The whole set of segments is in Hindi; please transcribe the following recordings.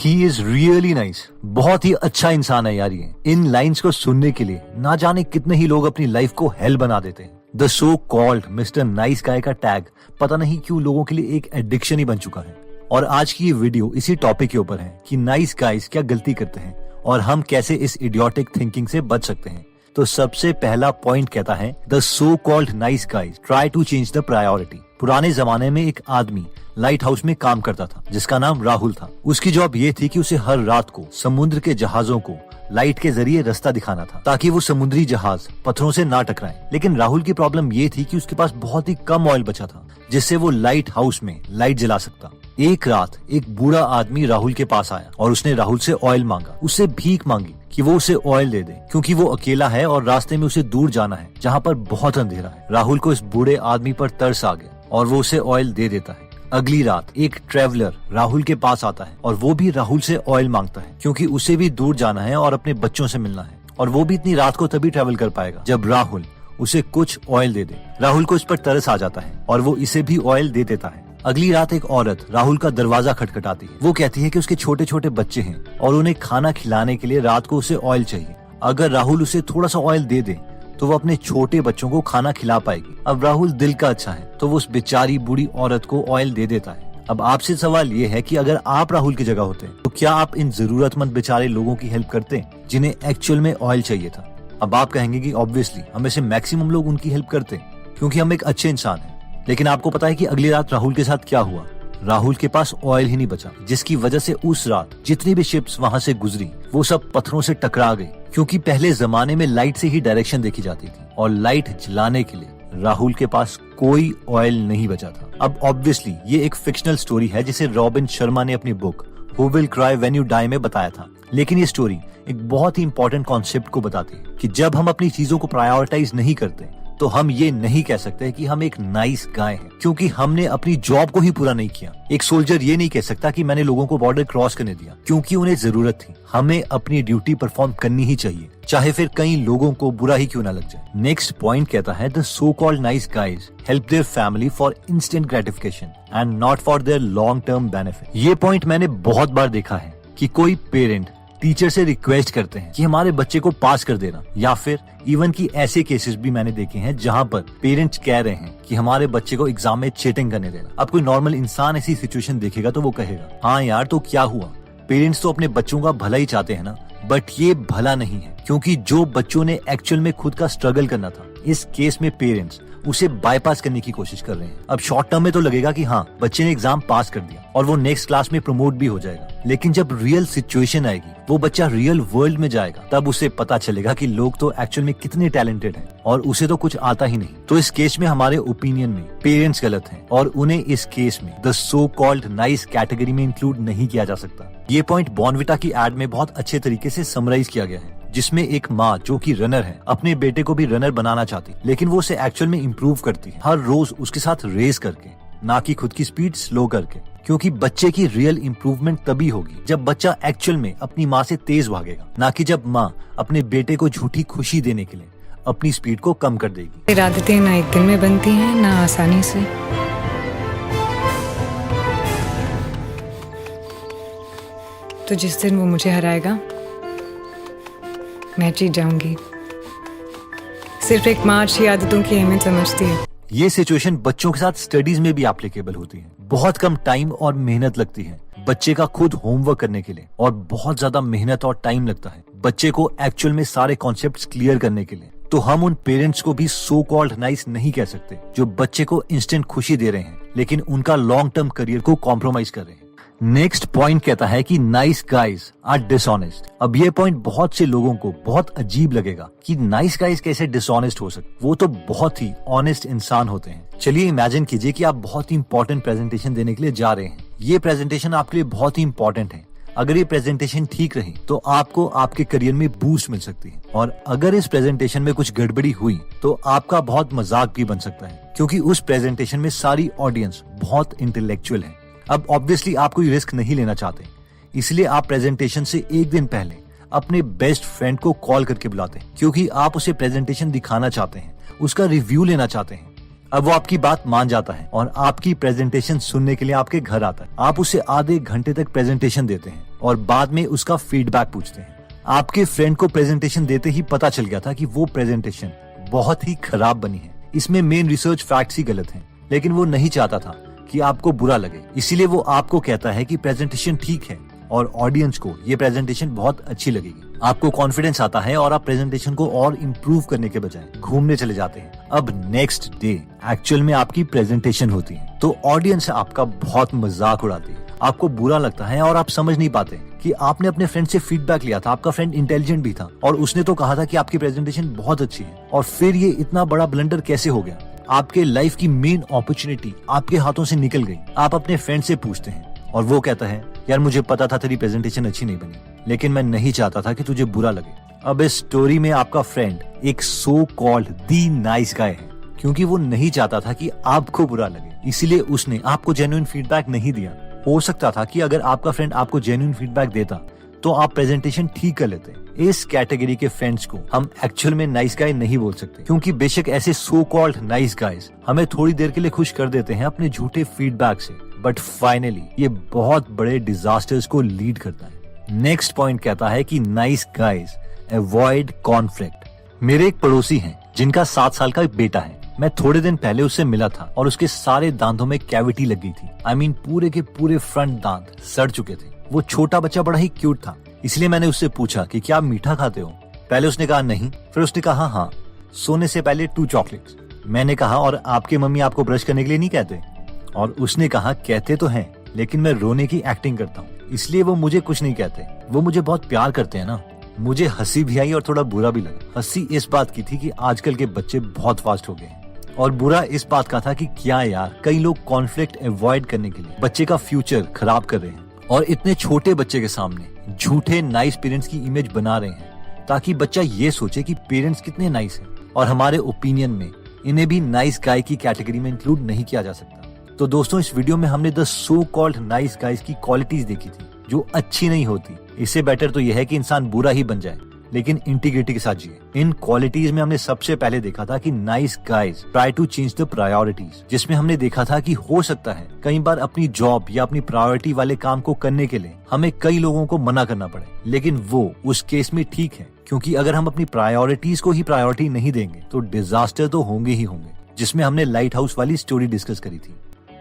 He is really nice. बहुत ही अच्छा इंसान है यार ये। इन लाइन्स को सुनने के लिए ना जाने कितने ही लोग अपनी लाइफ को हेल बना देते हैं। The so called mister nice guy का टैग पता नहीं क्यों लोगों के लिए एक एडिक्शन ही बन चुका है। और आज की ये वीडियो इसी टॉपिक के ऊपर है कि नाइस गाइज क्या गलती करते हैं और हम कैसे इस इडियोटिक थिंकिंग से बच सकते हैं। तो सबसे पहला पॉइंट कहता है the so called nice guys try to change the priority. पुराने जमाने में एक आदमी लाइट हाउस में काम करता था जिसका नाम राहुल था। उसकी जॉब ये थी कि उसे हर रात को समुद्र के जहाजों को लाइट के जरिए रास्ता दिखाना था ताकि वो समुद्री जहाज पत्थरों से ना टकराएं। लेकिन राहुल की प्रॉब्लम ये थी कि उसके पास बहुत ही कम ऑयल बचा था जिससे वो लाइट हाउस में लाइट जला सकता। एक रात एक बूढ़ा आदमी राहुल के पास आया और उसने राहुल से ऑयल मांगा। उससे भीख मांगी कि वो उसे ऑयल दे दे क्योंकि वो अकेला है और रास्ते में उसे दूर जाना है जहाँ पर बहुत अंधेरा है। राहुल को इस बूढ़े आदमी पर तरस आ गया और वो उसे ऑयल दे देता है। अगली रात एक ट्रेवलर राहुल के पास आता है और वो भी राहुल से ऑयल मांगता है क्योंकि उसे भी दूर जाना है और अपने बच्चों से मिलना है और वो भी इतनी रात को तभी ट्रेवल कर पाएगा जब राहुल उसे कुछ ऑयल दे दे। राहुल को इस पर तरस आ जाता है और वो इसे भी ऑयल दे देता है। अगली रात एक औरत राहुल का दरवाजा खटखटाती है। वो कहती है कि उसके छोटे छोटे बच्चे हैं और उन्हें खाना खिलाने के लिए रात को उसे ऑयल चाहिए। अगर राहुल उसे थोड़ा सा ऑयल दे दे तो वो अपने छोटे बच्चों को खाना खिला पाएगी। अब राहुल दिल का अच्छा है तो वो उस बेचारी बूढ़ी औरत को ऑयल दे देता है। अब आपसे सवाल ये है कि अगर आप राहुल की जगह होते तो क्या आप इन जरूरतमंद बेचारे लोगों की हेल्प करते जिन्हें एक्चुअल में ऑयल चाहिए था? अब आप कहेंगे कि ऑब्वियसली हम में से मैक्सिमम लोग उनकी हेल्प करते क्योंकि हम एक अच्छे इंसान हैं। लेकिन आपको पता है कि अगली रात राहुल के साथ क्या हुआ? राहुल के पास ऑयल ही नहीं बचा जिसकी वजह से उस रात जितनी भी शिप्स वहाँ से गुजरी वो सब पत्थरों से टकरा गई क्योंकि पहले जमाने में लाइट से ही डायरेक्शन देखी जाती थी और लाइट जलाने के लिए राहुल के पास कोई ऑयल नहीं बचा था। अब ऑब्वियसली ये एक फिक्शनल स्टोरी है जिसे रॉबिन शर्मा ने अपनी book who will cry when you die में बताया था। लेकिन ये स्टोरी एक बहुत ही इंपॉर्टेंट कॉन्सेप्ट को बताती है कि जब हम अपनी चीजों को प्रायोरिटाइज नहीं करते तो हम ये नहीं कह सकते कि हम एक नाइस गाय हैं क्योंकि हमने अपनी जॉब को ही पूरा नहीं किया। एक सोल्जर ये नहीं कह सकता कि मैंने लोगों को बॉर्डर क्रॉस करने दिया क्योंकि उन्हें जरूरत थी। हमें अपनी ड्यूटी परफॉर्म करनी ही चाहिए चाहे फिर कई लोगों को बुरा ही क्यों ना लग जाए। नेक्स्ट पॉइंट कहता है the so called nice guys help their family for instant gratification and not for their long term benefit. ये पॉइंट मैंने बहुत बार देखा है कि कोई पेरेंट टीचर से रिक्वेस्ट करते हैं कि हमारे बच्चे को पास कर देना, या फिर इवन की ऐसे केसेस भी मैंने देखे हैं जहां पर पेरेंट्स कह रहे हैं कि हमारे बच्चे को एग्जाम में चीटिंग करने देना। अब कोई नॉर्मल इंसान ऐसी सिचुएशन देखेगा तो वो कहेगा हाँ यार तो क्या हुआ, पेरेंट्स तो अपने बच्चों का भला ही चाहते हैं ना। बट ये भला नहीं है क्योंकि जो बच्चों ने एक्चुअल में खुद का स्ट्रगल करना था इस केस में पेरेंट्स उसे बाईपास करने की कोशिश कर रहे हैं। अब शॉर्ट टर्म में तो लगेगा कि हाँ बच्चे ने एग्जाम पास कर दिया और वो नेक्स्ट क्लास में प्रमोट भी हो जाएगा, लेकिन जब रियल सिचुएशन आएगी वो बच्चा रियल वर्ल्ड में जाएगा तब उसे पता चलेगा कि लोग तो एक्चुअल में कितने टैलेंटेड हैं और उसे तो कुछ आता ही नहीं। तो इस केस में हमारे ओपिनियन में पेरेंट्स गलत हैं और उन्हें इस केस में the so called nice category में इंक्लूड नहीं किया जा सकता। ये पॉइंट बॉर्नविटा की एड में बहुत अच्छे तरीके से समराइज किया गया है जिसमें एक माँ जो कि रनर है अपने बेटे को भी रनर बनाना चाहती लेकिन वो उसे एक्चुअल में इम्प्रूव करती है हर रोज उसके साथ रेस करके, ना कि खुद की स्पीड स्लो करके। क्योंकि बच्चे की रियल इम्प्रूवमेंट तभी होगी जब बच्चा एक्चुअल में अपनी माँ से तेज भागेगा, ना कि जब माँ अपने बेटे को झूठी खुशी देने के लिए अपनी स्पीड को कम कर देगी। आदतें ना एक दिन में बनती हैं ना आसानी से। तो जिस दिन वो मुझे हराएगा मैं जीत जाऊंगी। सिर्फ एक माँ अच्छी आदतों की अहमियत समझती है। ये सिचुएशन बच्चों के साथ स्टडीज में भी एप्लीकेबल होती है। बहुत कम टाइम और मेहनत लगती है बच्चे का खुद होमवर्क करने के लिए और बहुत ज्यादा मेहनत और टाइम लगता है बच्चे को एक्चुअल में सारे कॉन्सेप्ट्स क्लियर करने के लिए। तो हम उन पेरेंट्स को भी सो कॉल्ड नाइस नहीं कह सकते जो बच्चे को इंस्टेंट खुशी दे रहे हैं लेकिन उनका लॉन्ग टर्म करियर को कॉम्प्रोमाइज कर रहे हैं। नेक्स्ट पॉइंट कहता है कि नाइस गाइज आर डिसऑनेस्ट। अब ये पॉइंट बहुत से लोगों को बहुत अजीब लगेगा कि नाइस गाइज कैसे डिसऑनेस्ट हो सकते, वो तो बहुत ही ऑनेस्ट इंसान होते हैं। चलिए इमेजिन कीजिए कि आप बहुत ही इंपॉर्टेंट प्रेजेंटेशन देने के लिए जा रहे हैं। ये प्रेजेंटेशन आपके लिए बहुत ही इंपॉर्टेंट है। अगर ये प्रेजेंटेशन ठीक रही तो आपको आपके करियर में बूस्ट मिल सकती है और अगर इस प्रेजेंटेशन में कुछ गड़बड़ी हुई तो आपका बहुत मजाक भी बन सकता है क्योंकि उस प्रेजेंटेशन में सारी ऑडियंस बहुत इंटेलेक्चुअल है। अब ऑब्वियसली आप कोई रिस्क नहीं लेना चाहते इसलिए आप प्रेजेंटेशन से एक दिन पहले अपने बेस्ट फ्रेंड को कॉल करके बुलाते हैं क्योंकि आप उसे प्रेजेंटेशन दिखाना चाहते हैं, उसका रिव्यू लेना चाहते हैं। अब वो आपकी बात मान जाता है और आपकी प्रेजेंटेशन सुनने के लिए आपके घर आता है। आप उसे आधे घंटे तक प्रेजेंटेशन देते हैं और बाद में उसका फीडबैक पूछते हैं। आपके फ्रेंड को प्रेजेंटेशन देते ही पता चल गया था कि वो प्रेजेंटेशन बहुत ही खराब बनी है, इसमें मेन रिसर्च फैक्ट्स ही गलत हैं, लेकिन वो नहीं चाहता था कि आपको बुरा लगे, इसीलिए वो आपको कहता है कि प्रेजेंटेशन ठीक है और ऑडियंस को ये प्रेजेंटेशन बहुत अच्छी लगेगी। आपको कॉन्फिडेंस आता है और आप प्रेजेंटेशन को और इम्प्रूव करने के बजाय घूमने चले जाते हैं। अब नेक्स्ट डे एक्चुअल में आपकी प्रेजेंटेशन होती है तो ऑडियंस आपका बहुत मजाक उड़ाती है, आपको बुरा लगता है और आप समझ नहीं पाते कि आपने अपने फ्रेंड से फीडबैक लिया था, आपका फ्रेंड इंटेलिजेंट भी था और उसने तो कहा था कि आपकी प्रेजेंटेशन बहुत अच्छी है, और फिर ये इतना बड़ा ब्लंडर कैसे हो गया। आपके लाइफ की मेन अपॉर्चुनिटी आपके हाथों से निकल गई। आप अपने फ्रेंड से पूछते हैं और वो कहता है, यार मुझे पता था तेरी प्रेजेंटेशन अच्छी नहीं बनी, लेकिन मैं नहीं चाहता था कि तुझे बुरा लगे। अब इस स्टोरी में आपका फ्रेंड एक so called the nice guy है, क्योंकि वो नहीं चाहता था कि आपको बुरा लगे, इसीलिए उसने आपको जेन्युइन फीडबैक नहीं दिया। हो सकता था कि अगर आपका फ्रेंड आपको जेन्युइन फीडबैक देता तो आप प्रेजेंटेशन ठीक कर लेते। इस कैटेगरी के फ्रेंड्स को हम एक्चुअल में नाइस गाय नहीं बोल सकते, क्योंकि बेशक ऐसे सो कॉल्ड नाइस गाइज हमें थोड़ी देर के लिए खुश कर देते हैं अपने झूठे फीडबैक से, बट फाइनली ये बहुत बड़े डिजास्टर्स को लीड करता है। नेक्स्ट पॉइंट कहता है कि नाइस गाइज अवॉइड कॉन्फ्लिक्ट। मेरे एक पड़ोसी हैं जिनका 7 साल का एक बेटा है। मैं थोड़े दिन पहले उससे मिला था और उसके सारे दांतों में कैविटी लग गई थी। I mean, पूरे के पूरे फ्रंट दांत सड़ चुके थे। वो छोटा बच्चा बड़ा ही क्यूट था, इसलिए मैंने उससे पूछा कि क्या आप मीठा खाते हो। पहले उसने कहा नहीं, फिर उसने कहा हाँ, सोने से पहले 2 चॉकलेट्स। मैंने कहा और आपके मम्मी आपको ब्रश करने के लिए नहीं कहते? और उसने कहा कहते तो हैं, लेकिन मैं रोने की एक्टिंग करता हूँ, इसलिए वो मुझे कुछ नहीं कहते। वो मुझे बहुत प्यार करते हैं ना। मुझे हंसी भी आई और थोड़ा बुरा भी लगा। हंसी इस बात की थी कि आजकल के बच्चे बहुत फास्ट हो गए हैं, और बुरा इस बात का था कि क्या यार, कई लोग कॉन्फ्लिक्ट अवॉइड करने के लिए बच्चे का फ्यूचर खराब कर रहे हैं और इतने छोटे बच्चे के सामने झूठे नाइस पेरेंट्स की इमेज बना रहे हैं, ताकि बच्चा ये सोचे कि पेरेंट्स कितने नाइस हैं, और हमारे ओपिनियन में इन्हें भी नाइस गाय की कैटेगरी में इंक्लूड नहीं किया जा सकता। तो दोस्तों, इस वीडियो में हमने the so called nice guys की क्वालिटीज देखी थी जो अच्छी नहीं होती। इससे बेटर तो यह है कि इंसान बुरा ही बन जाए, लेकिन इंटीग्रिटी के साथ जिए। इन क्वालिटीज में हमने सबसे पहले देखा था कि nice guys try to change the priorities, जिसमें हमने देखा था कि हो सकता है कई बार अपनी जॉब या अपनी प्रायोरिटी वाले काम को करने के लिए हमें कई लोगों को मना करना पड़े, लेकिन वो उस केस में ठीक है, क्योंकि अगर हम अपनी प्रायोरिटीज को ही प्रायोरिटी नहीं देंगे तो डिजास्टर तो होंगे ही होंगे, जिसमें हमने लाइट हाउस वाली स्टोरी डिस्कस करी थी।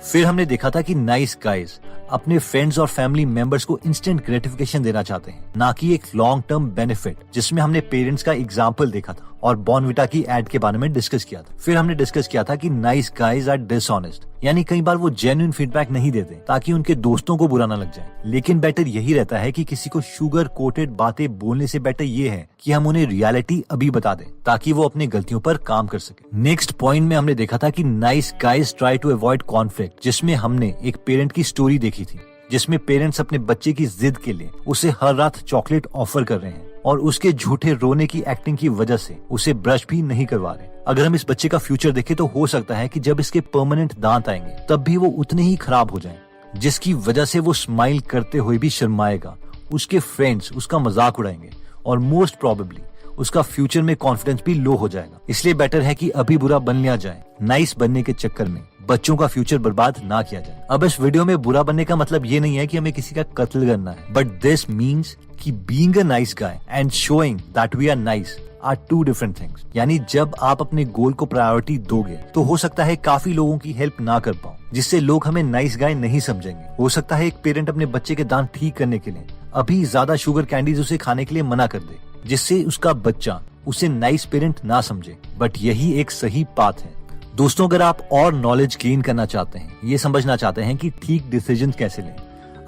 फिर हमने देखा था कि नाइस गाइज अपने फ्रेंड्स और फैमिली मेंबर्स को इंस्टेंट ग्रेटिफिकेशन देना चाहते हैं, ना कि एक लॉन्ग टर्म बेनिफिट, जिसमें हमने पेरेंट्स का एग्जाम्पल देखा था और बॉर्नविटा की एड के बारे में डिस्कस किया था। फिर हमने डिस्कस किया था कि नाइस गाइज आर डिसऑनेस्ट, यानी कई बार वो जेन्युइन फीडबैक नहीं देते ताकि उनके दोस्तों को बुरा ना लग जाए, लेकिन बेटर यही रहता है कि किसी को शुगर कोटेड बातें बोलने से बेटर ये है कि हम उन्हें रियलिटी अभी बता दें ताकि वो अपनी गलतियों पर काम कर सके। नेक्स्ट पॉइंट में हमने देखा था कि nice guys try to avoid conflict, जिसमें हमने एक पेरेंट की स्टोरी देखी थी, जिसमें पेरेंट्स अपने बच्चे की जिद के लिए उसे हर रात चॉकलेट ऑफर कर रहे हैं और उसके झूठे रोने की एक्टिंग की वजह से उसे ब्रश भी नहीं करवा रहे। अगर हम इस बच्चे का फ्यूचर देखें तो हो सकता है कि जब इसके परमानेंट दांत आएंगे तब भी वो उतने ही खराब हो जाएं, जिसकी वजह से वो स्माइल करते हुए भी शर्माएगा, उसके फ्रेंड्स उसका मजाक उड़ाएंगे और मोस्ट प्रोबेबली उसका फ्यूचर में कॉन्फिडेंस भी लो हो जाएगा। इसलिए बेटर है कि अभी बुरा बन लिया जाए, नाइस बनने के चक्कर में बच्चों का फ्यूचर बर्बाद ना किया जाए। अब इस वीडियो में बुरा बनने का मतलब ये नहीं है कि हमें किसी का कत्ल करना है, बट दिस मीन्स कि being a nice guy and showing that we are nice are 2 different things. यानी जब आप अपने गोल को प्रायोरिटी दोगे तो हो सकता है काफी लोगों की हेल्प ना कर पाओ, जिससे लोग हमें नाइस गाय नहीं समझेंगे। हो सकता है एक पेरेंट अपने बच्चे के दांत ठीक करने के लिए अभी ज्यादा शुगर कैंडीज उसे खाने के लिए मना कर दे, जिससे उसका बच्चा उसे नाइस पेरेंट ना समझे, बट यही एक सही पाथ है। दोस्तों, अगर आप और नॉलेज गेन करना चाहते हैं, ये समझना चाहते हैं कि ठीक डिसीजन कैसे लें,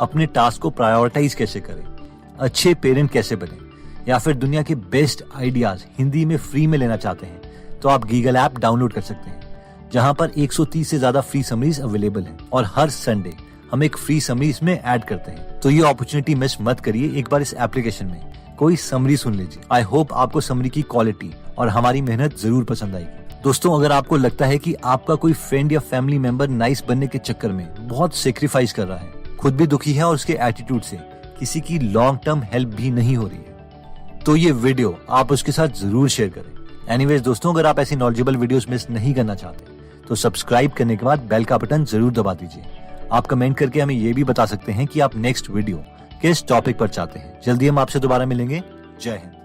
अपने टास्क को प्रायोरिटाइज कैसे करें, अच्छे पेरेंट कैसे बने, या फिर दुनिया के बेस्ट आइडियाज हिंदी में फ्री में लेना चाहते हैं, तो आप गीगल ऐप डाउनलोड कर सकते हैं, जहां पर 130 से ज्यादा फ्री समरीज अवेलेबल हैं और हर संडे हम एक फ्री समरी इसमें ऐड करते हैं। तो ये अपॉर्चुनिटी मिस मत करिए, एक बार इस एप्लीकेशन में कोई समरी सुन लीजिए। आई होप आपको समरी की क्वालिटी और हमारी मेहनत जरूर पसंद आएगी। दोस्तों, अगर आपको लगता है कि आपका कोई फ्रेंड या फैमिली मेंबर नाइस बनने के चक्कर में बहुत सेक्रीफाइस कर रहा है, खुद भी दुखी है और उसके एटीट्यूड से किसी की लॉन्ग टर्म हेल्प भी नहीं हो रही है, तो ये वीडियो आप उसके साथ जरूर शेयर करें। एनीवेज दोस्तों, अगर आप ऐसी नॉलेजेबल वीडियोस मिस नहीं करना चाहते तो सब्सक्राइब करने के बाद बेल का बटन जरूर दबा दीजिए। आप कमेंट करके हमें ये भी बता सकते हैं कि आप नेक्स्ट वीडियो किस टॉपिक पर चाहते हैं। जल्दी हम आपसे दोबारा मिलेंगे। जय हिंद।